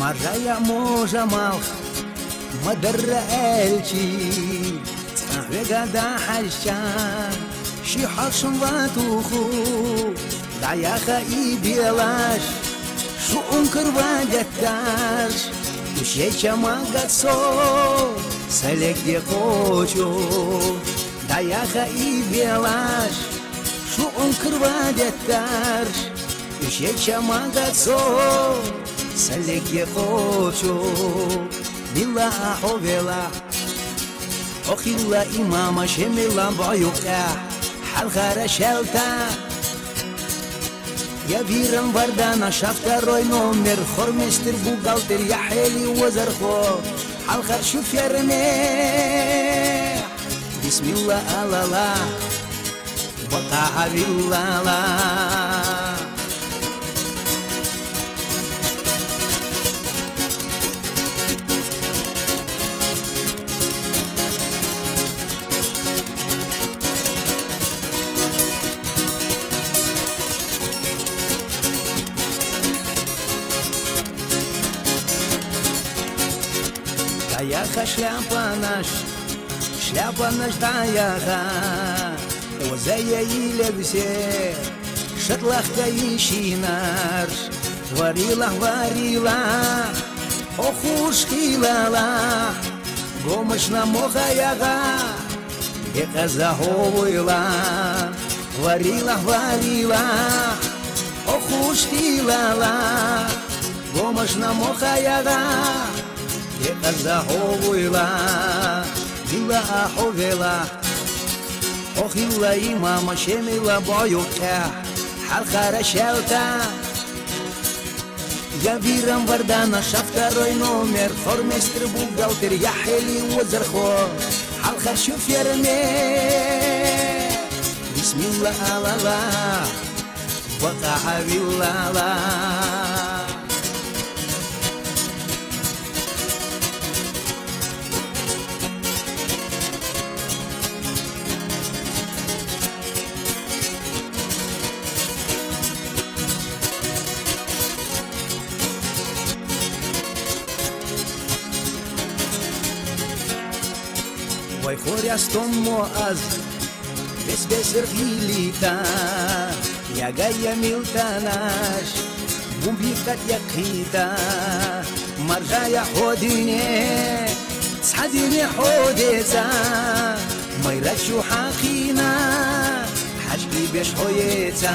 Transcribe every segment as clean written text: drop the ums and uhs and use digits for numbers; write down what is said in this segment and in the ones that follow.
Marjaya moja mal مدر elçi Ve gada haşan Şi haşın vatuhu Dayaha ibiyalaş Şu unkır vadettaş Uşeçe magatso Selek de koçu Dayaha ibiyalaş Şu unkır vadettaş Uşeçe magatso Selek de koçu Bila hovela Okhilla imama shemila bayuqa halkhara shelta Ya viran vardana shafta roy nomer khormestir bugalter ya heli wazarkho halkhar shuf yarme Bismillah alala Waqa'a billah Dayaha шляпа наш даяха Озея иле все шатлахка ищинар Варила, охушкилала Гомышна мохаяга Ека заховила Варила, охушкилала Гомышна мохаяга Ека заховила Bila hovela Okhilla imama shemila bayuqa halkhara shelta Ya viran vardana shafta roy nomer khormestir bugalter ya heli wazarkho halkhar shuf yarme Bismillah alala Waqa'a billah Vai khoriaston moaz Besbeser hilita Ya gaya miltanash Bumbikat yakita Marjaya hodine Tsadine hodeza Mayrashu haqina Hajki besh hoyeta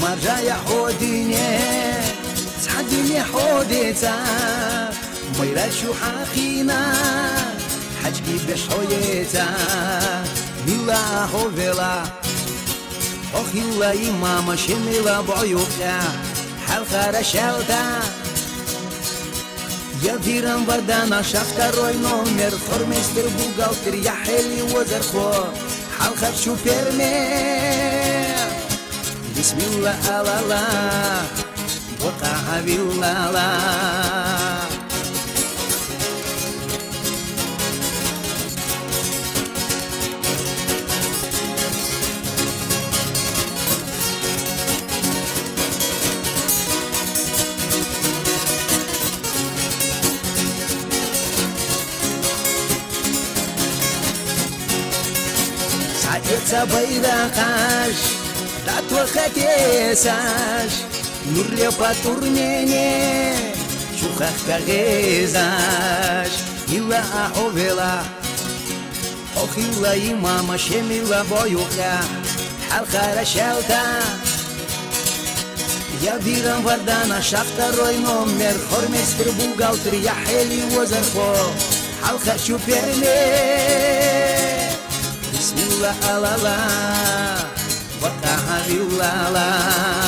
Marjaya hodine Tsadine hodeza Mayrashu haqina حجكي بشويتا بلا هوفلا أخي الله إمام شملا بعيوكا حلقة شالتا يا فيران بردانا شافتا روي نومر خرمستر بوغالتر يا حلي وزرخو حلقة شو بيرمي بسم الله ألالا وقع بالله Saetsa bayraqash Tatwa khatesash Nurle paturnene Shukak kagezash Illa ahovela Okhilla imama shemila boyuqa halkhara shelta Ya viran vardana shafta roy nomer khormestir bugalter ya heli wazarkho halkhar shuperme Bismillah alala Waqa'a billah